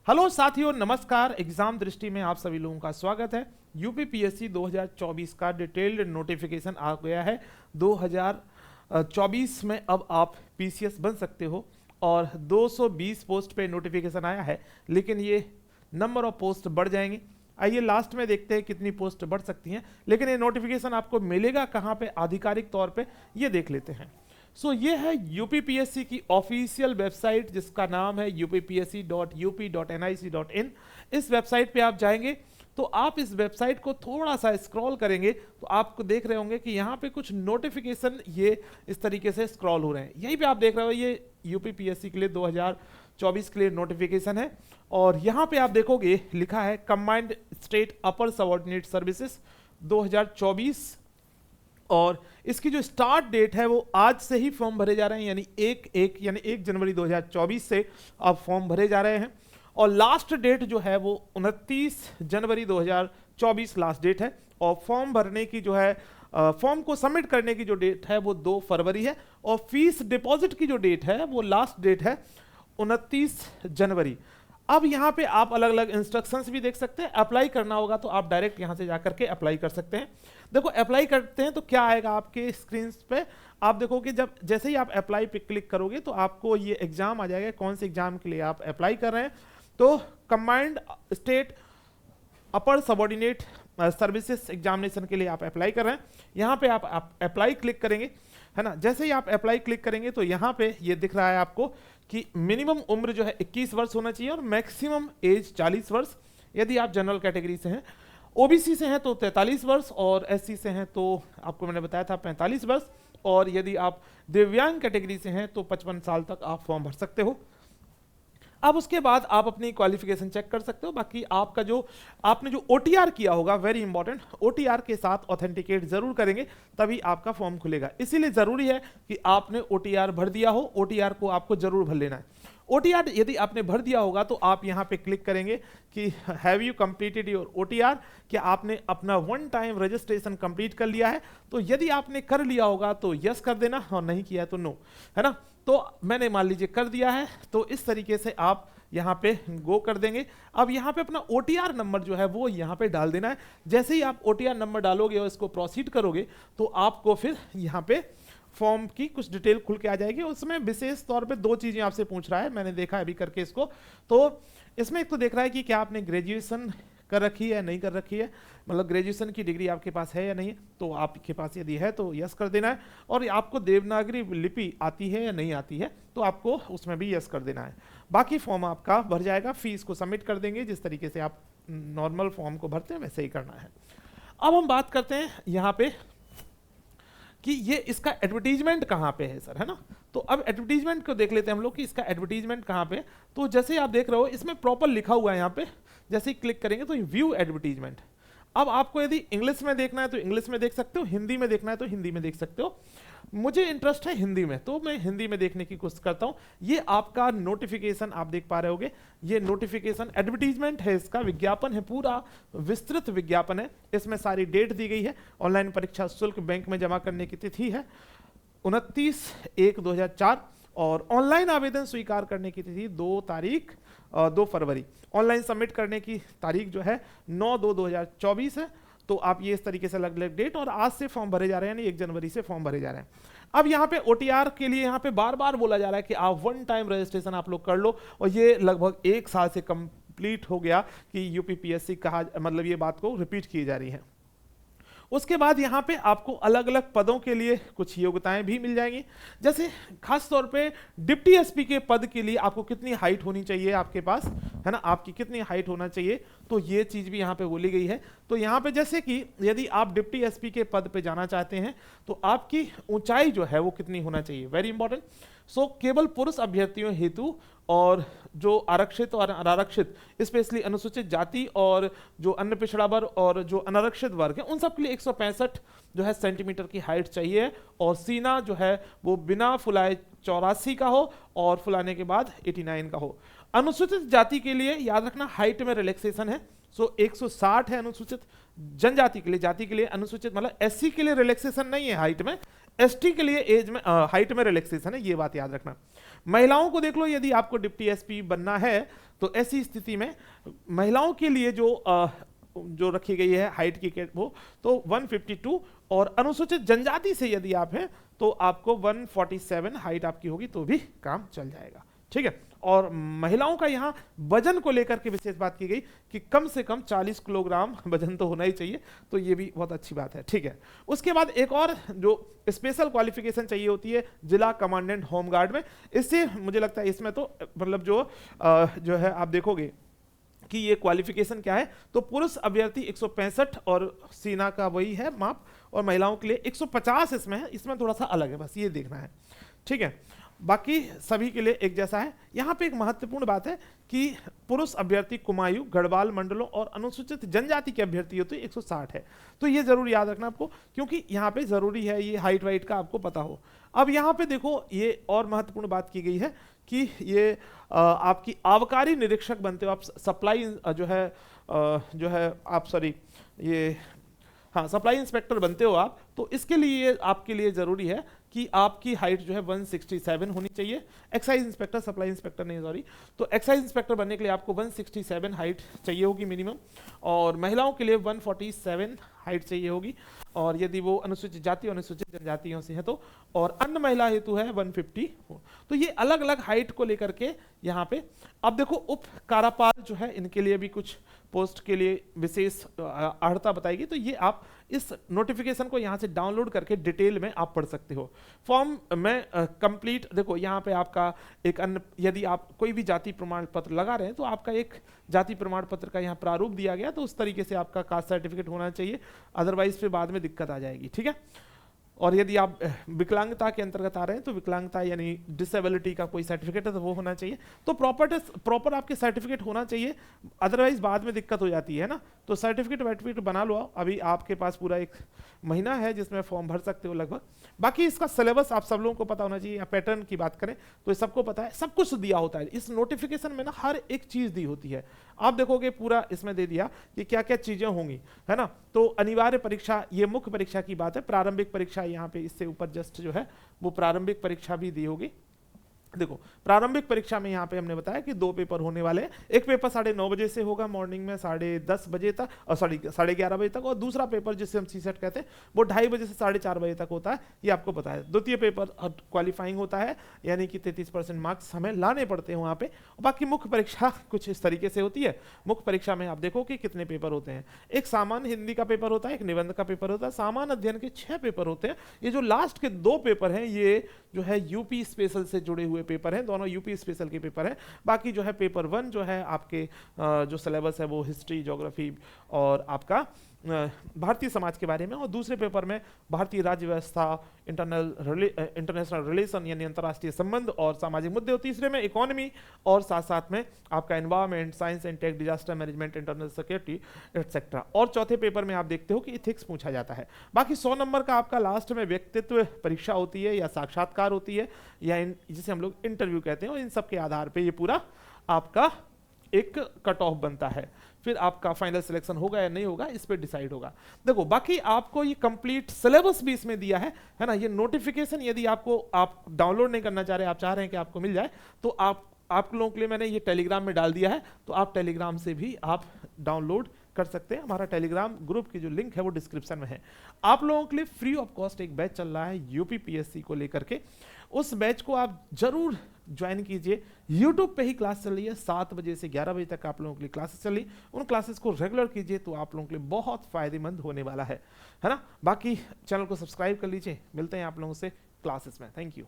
Hello साथियों, नमस्कार। Exam दृष्टि में आप सभी लोगों का स्वागत है। यूपीपीएससी 2024 का डिटेल्ड नोटिफिकेशन आ गया है। 2024 में अब आप पीसीएस बन सकते हो और 220 पोस्ट पे नोटिफिकेशन आया है, लेकिन ये नंबर ऑफ पोस्ट बढ़ जाएंगे। आइए लास्ट में देखते हैं कितनी पोस्ट बढ़ सकती हैं, लेकिन ये नोटिफिकेशन आपको मिलेगा कहाँ पे आधिकारिक तौर पे, ये देख लेते हैं। सो ये है यूपीपीएससी की ऑफिशियल वेबसाइट, जिसका नाम है uppsc.up.nic.in। इस वेबसाइट पे आप जाएंगे तो आप इस वेबसाइट को थोड़ा सा स्क्रॉल करेंगे तो आपको देख रहे होंगे कि यहाँ पे कुछ नोटिफिकेशन ये इस तरीके से स्क्रॉल हो रहे हैं। यहीं पे आप देख रहे हो ये यूपीपीएससी के लिए 2024 के लिए नोटिफिकेशन है, और यहाँ पे आप देखोगे लिखा है कंबाइंड स्टेट अपर सबऑर्डिनेट सर्विसेज 2024, और इसकी जो स्टार्ट डेट है वो आज से ही फॉर्म भरे जा रहे हैं, यानी 1 जनवरी 2024 से अब फॉर्म भरे जा रहे हैं। और लास्ट डेट जो है वो 29 जनवरी 2024 लास्ट डेट है, और फॉर्म भरने की जो है फॉर्म को सबमिट करने की जो डेट है वो 2 फरवरी है, और फीस डिपॉजिट की जो डेट है वो लास्ट डेट है 29 जनवरी। अब यहाँ पे आप अलग अलग इंस्ट्रक्शंस भी देख सकते हैं। अप्लाई करना होगा तो आप डायरेक्ट यहाँ से जाकर के अप्लाई कर सकते हैं। देखो अप्लाई करते हैं तो क्या आएगा आपके स्क्रीन पे, आप देखो कि जब जैसे ही आप अप्लाई पे क्लिक करोगे तो आपको ये एग्जाम आ जाएगा, कौन से एग्जाम के लिए आप अप्लाई कर रहे हैं। तो कंबाइंड स्टेट अपर सबऑर्डिनेट सर्विसेज एग्जामिनेशन के लिए आप अप्लाई कर रहे हैं। यहाँ पे आप अप्लाई क्लिक करेंगे, है ना। जैसे ही आप अप्लाई क्लिक करेंगे तो यहाँ पे ये दिख रहा है आपको कि मिनिमम उम्र जो है 21 वर्ष होना चाहिए और मैक्सिमम एज 40 वर्ष। यदि आप जनरल कैटेगरी से हैं, ओबीसी से हैं तो 43 वर्ष, और एससी से हैं तो आपको मैंने बताया था 45 वर्ष, और यदि आप दिव्यांग कैटेगरी से हैं तो 55 साल तक आप फॉर्म भर सकते हो। अब उसके बाद आप अपनी क्वालिफिकेशन चेक कर सकते हो। बाकी आपका जो आपने जो ओटीआर किया होगा, वेरी इंपॉर्टेंट, ओटीआर के साथ ऑथेंटिकेट जरूर करेंगे तभी आपका फॉर्म खुलेगा। इसीलिए जरूरी है कि आपने ओटीआर भर दिया हो, ओटीआर को आपको जरूर भर लेना है। ओटीआर यदि आपने भर दिया होगा तो आप यहाँ पे क्लिक करेंगे कि have you completed your OTR, क्या आपने अपना 1 टाइम रजिस्ट्रेशन कंप्लीट कर लिया है। तो यदि आपने कर लिया होगा तो यस कर देना, और नहीं किया है तो नो, है ना। तो मैंने मान लीजिए कर दिया है, तो इस तरीके से आप यहाँ पे गो कर देंगे। अब यहाँ पे अपना ओटीआर नंबर जो है वो यहाँ पे डाल देना है। जैसे ही आप ओटीआर नंबर डालोगे और इसको प्रोसीड करोगे तो आपको फिर यहाँ पे फॉर्म की कुछ डिटेल खुल के आ जाएगी। उसमें विशेष तौर पे 2 चीजें आपसे पूछ रहा है, मैंने देखा है अभी करके इसको। तो इसमें एक तो देख रहा है कि क्या आपने ग्रेजुएशन कर रखी है, नहीं कर रखी है, मतलब ग्रेजुएशन की डिग्री आपके पास है या नहीं है। तो आपके पास यदि है तो यस कर देना है, और आपको देवनागरी लिपि आती है या नहीं आती है तो आपको उसमें भी यस कर देना है। बाकी फॉर्म आपका भर जाएगा, फीस को सबमिट कर देंगे। जिस तरीके से आप नॉर्मल फॉर्म को भरते हैं वैसे ही करना है। अब हम बात करते हैं यहाँ पे कि ये इसका एडवर्टीजमेंट कहाँ पे है सर, है ना। तो अब एडवर्टीजमेंट को देख लेते हैं हम लोग कि इसका एडवर्टीजमेंट कहाँ पे। तो जैसे आप देख रहे हो इसमें प्रॉपर लिखा हुआ है यहाँ पे, जैसे ही क्लिक करेंगे तो व्यू एडवर्टीजमेंट। अब आपको यदि इंग्लिश में देखना है तो इंग्लिश में देख सकते हो, हिंदी में देखना है तो हिंदी में देख सकते हो। मुझे इंटरेस्ट है हिंदी में, तो मैं हिंदी में देखने की कोशिश करता हूं। ये आपका नोटिफिकेशन आप देख पा रहे होगे, ये नोटिफिकेशन एडवर्टीजमेंट है, इसका विज्ञापन है, पूरा विस्तृत विज्ञापन है। इसमें सारी डेट दी गई है। ऑनलाइन परीक्षा शुल्क बैंक में जमा करने की तिथि है 29/1/2004, और ऑनलाइन आवेदन स्वीकार करने की तिथि 2 फरवरी। ऑनलाइन सबमिट करने की तारीख जो है 9/2/2024 है। तो आप ये इस तरीके से अलग अलग डेट, और आज से फॉर्म भरे जा रहे हैं, यानी 1 जनवरी से फॉर्म भरे जा रहे हैं। अब यहाँ पे ओटीआर के लिए यहाँ पे बार बार बोला जा रहा है कि आप 1 टाइम रजिस्ट्रेशन आप लोग कर लो, और ये लगभग 1 साल से कंप्लीट हो गया कि यूपीपीएससी कहा, मतलब ये बात को रिपीट की जा रही है। उसके बाद यहाँ पे आपको अलग अलग पदों के लिए कुछ योग्यताएं भी मिल जाएंगी। जैसे खास तौर पे डिप्टी एसपी के पद के लिए आपको कितनी हाइट होनी चाहिए आपके पास, है ना, आपकी कितनी हाइट होना चाहिए, तो ये चीज भी यहाँ पे बोली गई है। तो यहाँ पे जैसे कि यदि आप डिप्टी एसपी के पद पे जाना चाहते हैं तो आपकी ऊंचाई जो है वो कितनी होना चाहिए, वेरी इंपॉर्टेंट। सो केवल पुरुष अभ्यर्थियों हेतु, और जो आरक्षित और अनारक्षित, स्पेशली अनुसूचित जाति और जो अन्य पिछड़ा वर्ग और जो अनारक्षित वर्ग है, उन सब के लिए 165 जो है सेंटीमीटर की हाइट चाहिए, और सीना जो है वो बिना फुलाए 84 का हो और फुलाने के बाद 89 का हो। अनुसूचित जाति के लिए याद रखना हाइट में रिलैक्सेशन है, सो 160 है अनुसूचित जनजाति के लिए, जाति के लिए अनुसूचित मतलब एससी के लिए रिलैक्सेशन नहीं है हाइट में, एसटी के लिए एज में हाइट में रिलैक्सेशन है, ये बात याद रखना। महिलाओं को देख लो, यदि आपको डिप्टी एसपी बनना है तो ऐसी स्थिति में महिलाओं के लिए जो रखी गई है हाइट की वो तो 152, और अनुसूचित जनजाति से यदि आप हैं तो आपको 147 हाइट आपकी होगी तो भी काम चल जाएगा, ठीक है। और महिलाओं का यहाँ वजन को लेकर के विशेष बात की गई कि कम से कम 40 किलोग्राम वजन तो होना ही चाहिए, तो ये भी बहुत अच्छी बात है, ठीक है। उसके बाद एक और जो स्पेशल क्वालिफिकेशन चाहिए होती है जिला कमांडेंट होमगार्ड में, इससे मुझे लगता है इसमें तो मतलब जो है आप देखोगे कि ये क्वालिफिकेशन क्या है, तो पुरुष अभ्यर्थी 165 और सीना का वही है माप, और महिलाओं के लिए 150 इसमें है, इसमें थोड़ा सा अलग है, बस ये देखना है, ठीक है। बाकी सभी के लिए एक जैसा है। यहाँ पे एक महत्वपूर्ण बात है कि पुरुष अभ्यर्थी कुमायूं, गढ़वाल मंडलों और अनुसूचित जनजाति के अभ्यर्थी होते 160 है, तो ये जरूर याद रखना आपको, क्योंकि यहाँ पे जरूरी है ये हाइट वाइट का आपको पता हो। अब यहाँ पे देखो ये और महत्वपूर्ण बात की गई है कि ये आपकी आबकारी निरीक्षक बनते हो आप, सप्लाई जो है आप सॉरी ये हाँ सप्लाई इंस्पेक्टर बनते हो आप, तो इसके लिए आपके लिए जरूरी है कि आपकी हाइट जो है 167 होनी चाहिए। एक्साइज इंस्पेक्टर, सप्लाई इंस्पेक्टर नहीं सॉरी, तो एक्साइज इंस्पेक्टर बनने के लिए आपको 167 हाइट चाहिए होगी मिनिमम, और महिलाओं के लिए 147 हाइट चाहिए होगी, और यदि वो अनुसूचित जाति और अनुसूचित जनजातियों से है तो, और अन्य महिला हेतु है 150 हो। तो ये अलग अलग हाइट को लेकर के यहाँ पे अब देखो उप कारापाल जो है इनके लिए भी कुछ पोस्ट के लिए विशेष अर्हता बताएगी, तो ये आप इस नोटिफिकेशन को यहाँ से डाउनलोड करके डिटेल में आप पढ़ सकते हो। फॉर्म में कंप्लीट देखो यहाँ पे आपका एक अन्य, यदि आप कोई भी जाति प्रमाण पत्र लगा रहे हैं तो आपका एक जाति प्रमाण पत्र का यहाँ प्रारूप दिया गया, तो उस तरीके से आपका कास्ट सर्टिफिकेट होना चाहिए, अदरवाइज फिर बाद में दिक्कत आ जाएगी, ठीक है। और यदि आप विकलांगता के अंतर्गत आ रहे हैं तो विकलांगता यानी डिसेबिलिटी का कोई सर्टिफिकेट है तो वो होना चाहिए, तो प्रॉपर आपके सर्टिफिकेट होना चाहिए, अदरवाइज बाद में दिक्कत हो जाती है ना। तो सर्टिफिकेट वर्टिफिकेट बना लो, अभी आपके पास पूरा 1 महीना है जिसमें फॉर्म भर सकते हो लगभग। बाकी इसका सिलेबस आप सब लोगों को पता होना चाहिए, पैटर्न की बात करें तो सबको पता है, सब कुछ दिया होता है इस नोटिफिकेशन में ना, हर एक चीज दी होती है। आप देखोगे पूरा इसमें दे दिया कि क्या क्या चीजें होंगी, है ना। तो अनिवार्य परीक्षा, ये मुख्य परीक्षा की बात है, प्रारंभिक परीक्षा यहाँ पे इससे ऊपर जस्ट जो है वो प्रारंभिक परीक्षा भी दी होगी। देखो प्रारंभिक परीक्षा में यहाँ पे हमने बताया कि 2 पेपर होने वाले हैं, एक पेपर 9:30 बजे से होगा मॉर्निंग में 10:30 बजे तक, और सॉरी 11:30 बजे तक, और दूसरा पेपर जिसे हम सीसेट कहते हैं वो 2:30 बजे से 4:30 बजे तक होता है, ये आपको पता है। द्वितीय पेपर क्वालिफाइंग होता है, यानी कि 33% मार्क्स हमें लाने पड़ते हैं वहाँ पे। बाकी मुख्य परीक्षा कुछ इस तरीके से होती है। मुख्य परीक्षा में आप देखो कि कितने पेपर होते हैं, एक सामान्य हिंदी का पेपर होता है, एक निबंध का पेपर होता है, सामान्य अध्ययन के 6 पेपर होते हैं। ये जो लास्ट के 2 पेपर हैं ये जो है यूपी स्पेशल से जुड़े हुए पेपर हैं, दोनों यूपी स्पेशल के पेपर हैं। बाकी जो है पेपर 1 जो है आपके जो सिलेबस है वो हिस्ट्री, ज्योग्राफी और आपका भारतीय समाज के बारे में, और दूसरे पेपर में भारतीय राज्य व्यवस्था, इंटरनेशनल रिलेशन यानी अंतर्राष्ट्रीय संबंध और सामाजिक मुद्दे, और तीसरे में इकोनॉमी, और साथ साथ में आपका environment, science and tech, disaster management, internal security etcetera. और चौथे पेपर में आप देखते हो कि इथिक्स पूछा जाता है। बाकी 100 नंबर का आपका लास्ट में व्यक्तित्व परीक्षा होती है या साक्षात्कार होती है, या जिसे हम लोग इंटरव्यू कहते हैं, और इन सब के आधार पर ये पूरा आपका एक कट ऑफ बनता है, फिर आपका फाइनल सिलेक्शन होगा या नहीं होगा इस पे डिसाइड होगा। देखो बाकी आपको ये कंप्लीट सिलेबस भी इसमें दिया है ना। ये नोटिफिकेशन यदि आप डाउनलोड नहीं करना चाह रहे, आप चाह रहे हैं कि आपको मिल जाए, तो आप लोगों के लिए मैंने ये टेलीग्राम में डाल दिया है, तो आप टेलीग्राम से भी आप डाउनलोड कर सकते हैं। हमारा टेलीग्राम ग्रुप की जो लिंक है वो डिस्क्रिप्शन में है। आप लोगों के लिए फ्री ऑफ कॉस्ट एक बैच चल रहा है यूपीपीएससी को लेकर के, उस बैच को आप जरूर ज्वाइन कीजिए। YouTube पे ही क्लास चल रही है, 7 बजे से 11 बजे तक आप लोगों के लिए क्लासेस चल रही, उन क्लासेस को रेगुलर कीजिए तो आप लोगों के लिए बहुत फायदेमंद होने वाला है ना। बाकी चैनल को सब्सक्राइब कर लीजिए, मिलते हैं आप लोगों से क्लासेस में। Thank you.